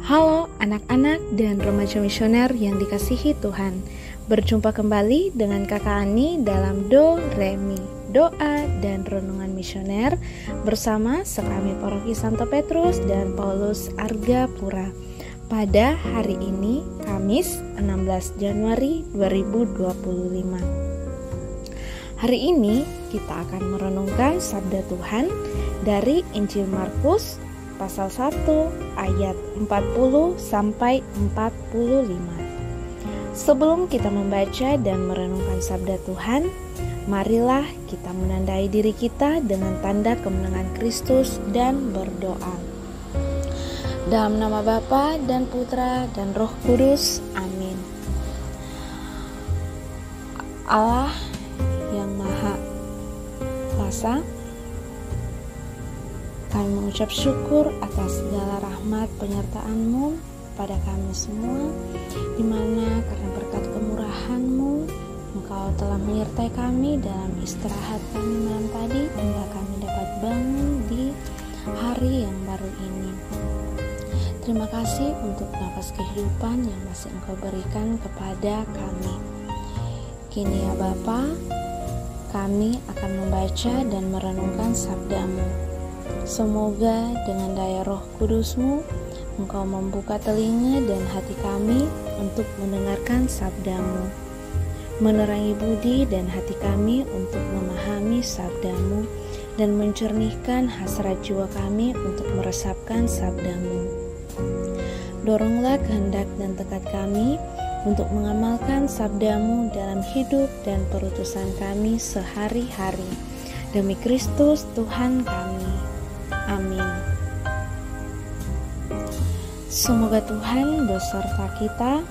Halo anak-anak dan remaja misioner yang dikasihi Tuhan. Berjumpa kembali dengan Kakak Ani dalam Do Re Mi, doa dan renungan misioner bersama Sekami Paroki Santo Petrus dan Paulus Argapura. Pada hari ini, Kamis 16 Januari 2025. Hari ini kita akan merenungkan sabda Tuhan dari Injil Markus pasal 1 ayat 40 sampai 45. Sebelum kita membaca dan merenungkan sabda Tuhan, marilah kita menandai diri kita dengan tanda kemenangan Kristus dan berdoa. Dalam nama Bapa dan Putra dan Roh Kudus, amin. Allah yang Maha Kuasa, kami mengucap syukur atas segala rahmat penyertaan-Mu pada kami semua, di mana karena berkat kemurahan-Mu, Engkau telah menyertai kami dalam istirahat kami malam tadi, hingga kami dapat bangun di hari yang baru ini. Terima kasih untuk nafas kehidupan yang masih Engkau berikan kepada kami. Kini ya Bapa, kami akan membaca dan merenungkan sabda-Mu. Semoga dengan daya Roh Kudus-Mu, Engkau membuka telinga dan hati kami untuk mendengarkan sabda-Mu, menerangi budi dan hati kami untuk memahami sabda-Mu, dan mencernihkan hasrat jiwa kami untuk meresapkan sabda-Mu. Doronglah kehendak dan tekad kami untuk mengamalkan sabda-Mu dalam hidup dan perutusan kami sehari-hari. Demi Kristus Tuhan kami. Amin. Semoga Tuhan beserta kita.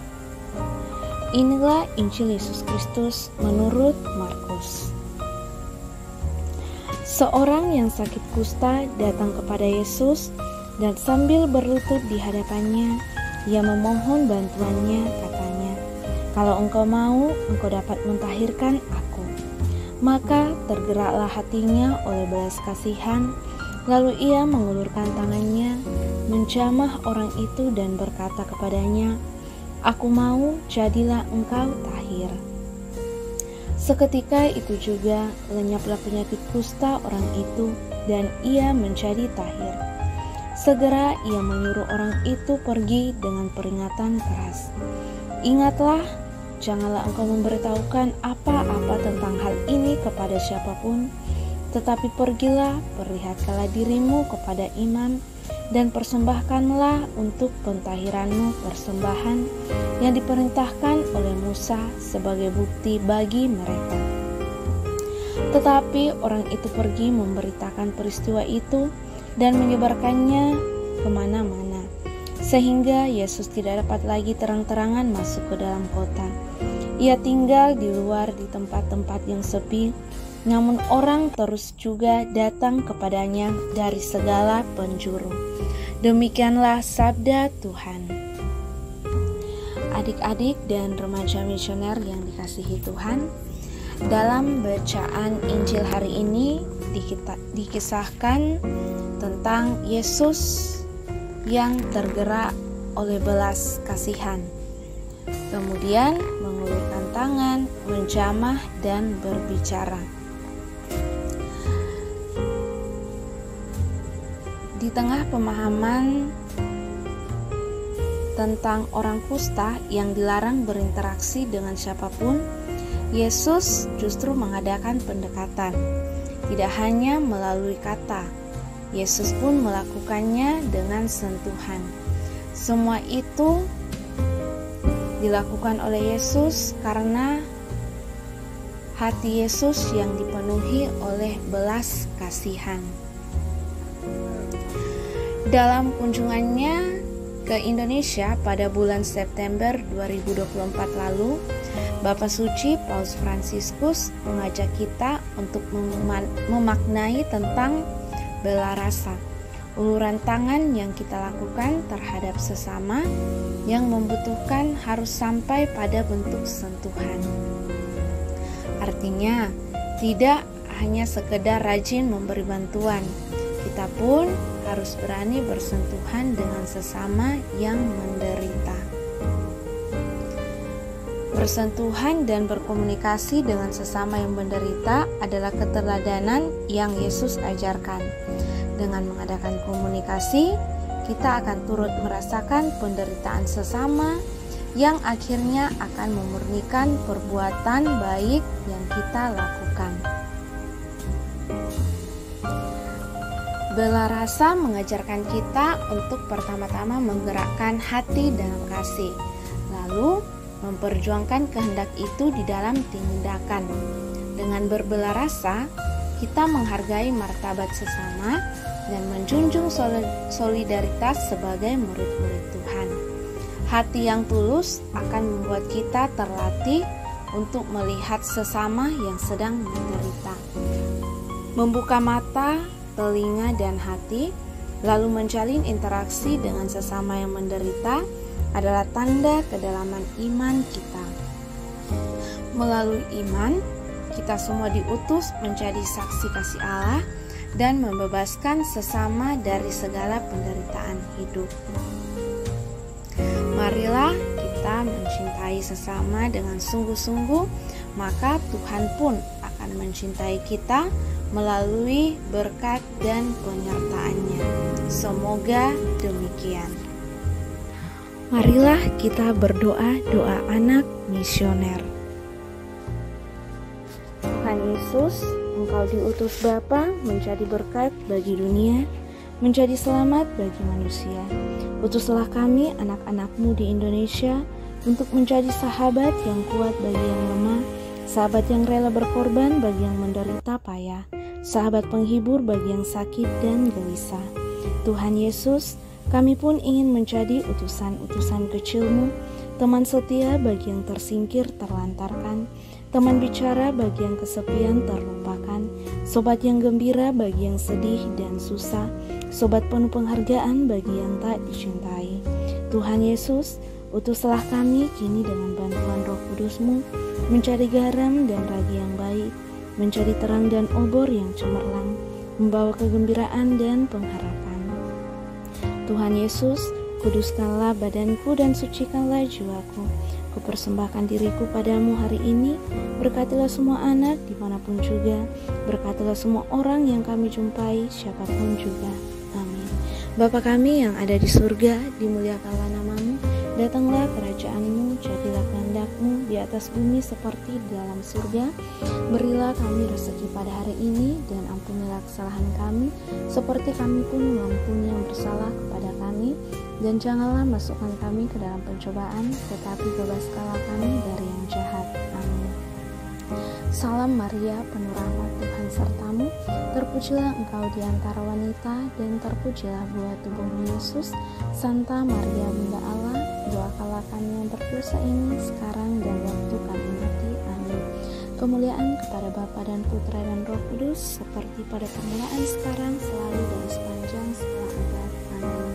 Inilah Injil Yesus Kristus menurut Markus. Seorang yang sakit kusta datang kepada Yesus dan sambil berlutut di hadapannya, ia memohon bantuannya, katanya, "Kalau engkau mau, engkau dapat mentahirkan aku." Maka tergeraklah hatinya oleh belas kasihan. Lalu ia mengulurkan tangannya, menjamah orang itu dan berkata kepadanya, "Aku mau, jadilah engkau tahir." Seketika itu juga lenyaplah penyakit kusta orang itu dan ia menjadi tahir. Segera ia menyuruh orang itu pergi dengan peringatan keras. "Ingatlah, janganlah engkau memberitahukan apa-apa tentang hal ini kepada siapapun, tetapi pergilah, perlihatkanlah dirimu kepada imam, dan persembahkanlah untuk pentahiranmu persembahan yang diperintahkan oleh Musa sebagai bukti bagi mereka." Tetapi orang itu pergi memberitakan peristiwa itu dan menyebarkannya kemana-mana, sehingga Yesus tidak dapat lagi terang-terangan masuk ke dalam kota. Ia tinggal di luar di tempat-tempat yang sepi, namun orang terus juga datang kepadanya dari segala penjuru. Demikianlah sabda Tuhan. Adik-adik dan remaja misioner yang dikasihi Tuhan, dalam bacaan Injil hari ini dikisahkan tentang Yesus yang tergerak oleh belas kasihan, kemudian mengulurkan tangan, menjamah dan berbicara. Di tengah pemahaman tentang orang kusta yang dilarang berinteraksi dengan siapapun, Yesus justru mengadakan pendekatan. Tidak hanya melalui kata, Yesus pun melakukannya dengan sentuhan. Semua itu dilakukan oleh Yesus karena hati Yesus yang dipenuhi oleh belas kasihan. Dalam kunjungannya ke Indonesia pada bulan September 2024 lalu, Bapak Suci Paus Fransiskus mengajak kita untuk memaknai tentang bela rasa, uluran tangan yang kita lakukan terhadap sesama yang membutuhkan harus sampai pada bentuk sentuhan. Artinya, tidak hanya sekedar rajin memberi bantuan, kita pun harus berani bersentuhan dengan sesama yang menderita. Bersentuhan dan berkomunikasi dengan sesama yang menderita adalah keteladanan yang Yesus ajarkan. Dengan mengadakan komunikasi, kita akan turut merasakan penderitaan sesama yang akhirnya akan memurnikan perbuatan baik yang kita lakukan. Bela rasa mengajarkan kita untuk pertama-tama menggerakkan hati dalam kasih, lalu memperjuangkan kehendak itu di dalam tindakan. Dengan berbela rasa, kita menghargai martabat sesama dan menjunjung solidaritas sebagai murid-murid Tuhan. Hati yang tulus akan membuat kita terlatih untuk melihat sesama yang sedang menderita. Membuka mata, telinga, dan hati, lalu menjalin interaksi dengan sesama yang menderita adalah tanda kedalaman iman kita. Melalui iman, kita semua diutus menjadi saksi kasih Allah dan membebaskan sesama dari segala penderitaan hidup. Marilah kita mencintai sesama dengan sungguh-sungguh, maka Tuhan pun akan mencintai kita melalui berkat dan penyertaan-Nya. Semoga demikian. Marilah kita berdoa doa anak misioner. Tuhan Yesus, Engkau diutus Bapa menjadi berkat bagi dunia, menjadi selamat bagi manusia. Utuslah kami anak-anak-Mu di Indonesia untuk menjadi sahabat yang kuat bagi yang lemah, sahabat yang rela berkorban bagi yang menderita payah, sahabat penghibur bagi yang sakit dan gelisah. Tuhan Yesus, kami pun ingin menjadi utusan-utusan kecil-Mu, teman setia bagi yang tersingkir terlantarkan, teman bicara bagi yang kesepian terlupakan, sobat yang gembira bagi yang sedih dan susah, sobat penuh penghargaan bagi yang tak dicintai. Tuhan Yesus, utuslah kami kini dengan bantuan Roh Kudus-Mu, mencari garam dan ragi yang baik, menjadi terang dan obor yang cemerlang, membawa kegembiraan dan pengharapan. Tuhan Yesus, kuduskanlah badanku dan sucikanlah jiwaku. Kupersembahkan diriku padamu hari ini. Berkatilah semua anak dimanapun juga. Berkatilah semua orang yang kami jumpai, siapapun juga. Amin. Bapa kami yang ada di surga, dimuliakanlah nama-Mu. Datanglah kerajaan-Mu, jadilah kehendak-Mu di atas bumi seperti di dalam surga. Berilah kami rezeki pada hari ini, dan ampunilah kesalahan kami, seperti kami pun mengampuni yang bersalah kepada kami. Dan janganlah masukkan kami ke dalam pencobaan, tetapi bebaskanlah kami dari yang jahat. Amin. Salam Maria, penuh rahmat, Tuhan sertamu. Terpujilah engkau di antara wanita, dan terpujilah buah tubuhmu Yesus. Santa Maria Bunda Allah, doakanlah kami yang berdosa ini sekarang dan waktu kami mati. Amin. Kemuliaan kepada Bapa dan Putra dan Roh Kudus, seperti pada permulaan, sekarang, selalu, dan sepanjang segala abad. Amin.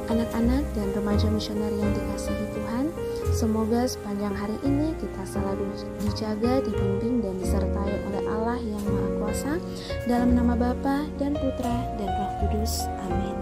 Anak-anak dan remaja misioner yang dikasihi Tuhan, semoga sepanjang hari ini kita selalu dijaga, dibimbing, dan disertai oleh Allah yang Maha Kuasa, dalam nama Bapa dan Putra dan Roh Kudus. Amin.